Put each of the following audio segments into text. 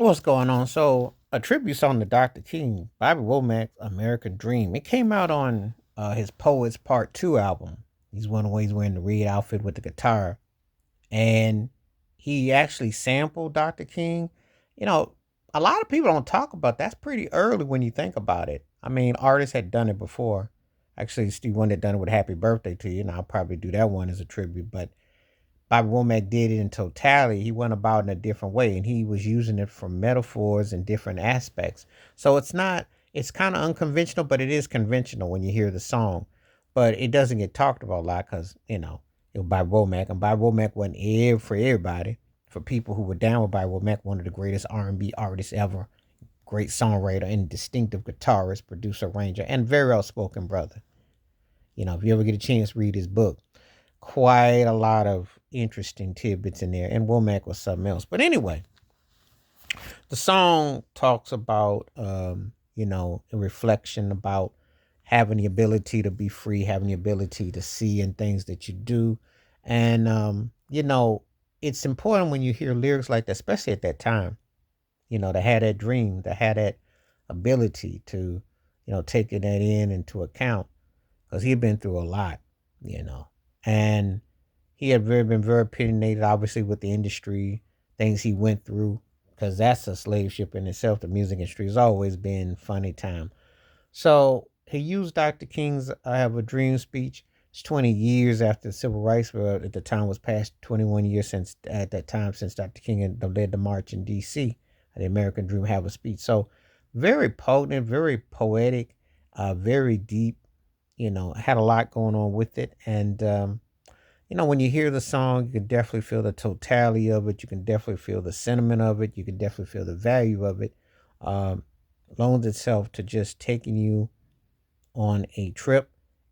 What's going on? So, a tribute song to Dr. King, Bobby Womack's American Dream. It came out on his Poets Part 2 album. He's one of the ways wearing the red outfit with the guitar. And he actually sampled Dr. King. You know, a lot of people don't talk about that's pretty early when you think about it. I mean, artists had done it before. Actually, Steve Wonder done it with Happy Birthday to You, and I'll probably do that one as a tribute. But Bobby Womack did it in totality. He went about in a different way, and he was using it for metaphors and different aspects. So it's not, it's kind of unconventional, but it is conventional when you hear the song. But it doesn't get talked about a lot because, it was Bobby Womack, and Bobby Womack wasn't for everybody. For people who were down with Bobby Womack, one of the greatest R&B artists ever, great songwriter and distinctive guitarist, producer, arranger, and very outspoken brother. If you ever get a chance, read his book. Quite a lot of interesting tidbits in there, and Womack was something else. But anyway, the song talks about, a reflection about having the ability to be free, having the ability to see in things that you do. And, it's important when you hear lyrics like that, especially at that time, to have that dream, to have that ability to, taking that into account because he had been through a lot, you know. And he had been very opinionated, obviously, with the industry, things he went through, because that's a slave ship in itself. The music industry has always been funny time. So he used Dr. King's "I Have a Dream" speech. It's 20 years after the civil rights, at the time was past 21 years since at that time since Dr. King had led the march in D.C. The American Dream have a speech. So very potent, very poetic, very deep. Had a lot going on with it, and when you hear the song, you can definitely feel the totality of it. You can definitely feel the sentiment of it. You can definitely feel the value of it. Um, Loans itself to just taking you on a trip,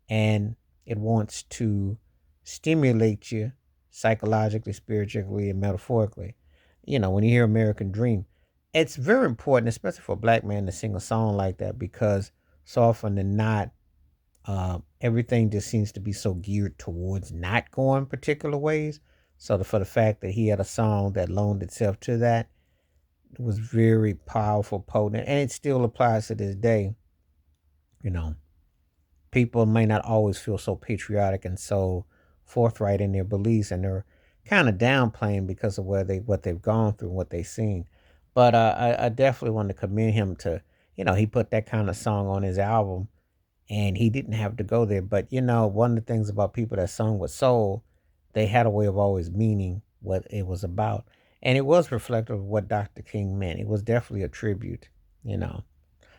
and it wants to stimulate you psychologically, spiritually, and metaphorically. When you hear American Dream, it's very important, especially for a black man, to sing a song like that because so often than not, everything just seems to be so geared towards not going particular ways. So for the fact that he had a song that loaned itself to that was very powerful, potent, and it still applies to this day. You know, People may not always feel so patriotic and so forthright in their beliefs, and they're kind of downplaying because of what they've gone through and what they've seen. But I definitely want to commend him to, he put that kind of song on his album and he didn't have to go there. But one of the things about people that sung with soul, they had a way of always meaning what it was about, and it was reflective of what Dr. King meant. It was definitely a tribute. You know,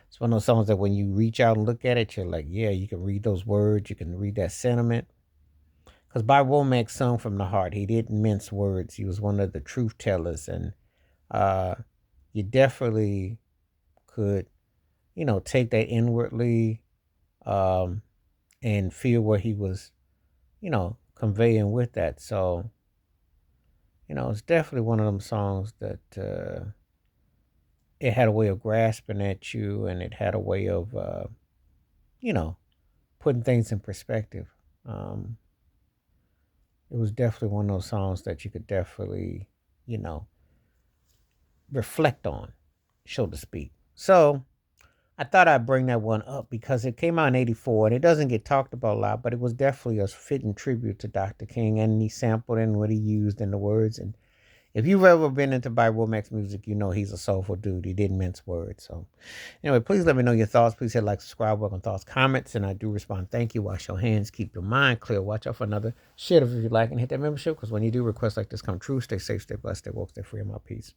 it's one of those songs that when you reach out and look at it, you're like, yeah, you can read those words, you can read that sentiment. Because Bob Womack sung from the heart. He didn't mince words. He was one of the truth tellers, and uh, you definitely could, take that inwardly um, and feel what he was, conveying with that. So, it's definitely one of them songs that it had a way of grasping at you, and it had a way of, you know, putting things in perspective. Um, it was definitely one of those songs that you could definitely, you know, reflect on, so to speak. So I thought I'd bring that one up because it came out in '84 and it doesn't get talked about a lot, but it was definitely a fitting tribute to Dr. King, and he sampled and what he used in the words. And if you've ever been into By Womack's music, you know he's a soulful dude. He didn't mince words. So, anyway, please let me know your thoughts. Please hit like, subscribe, welcome thoughts, comments, and I do respond. Thank you. Wash your hands. Keep your mind clear. Watch out for another. Share it if you like, and hit that membership because when you do requests like this come true, stay safe, stay blessed, stay woke, stay free, and my peace.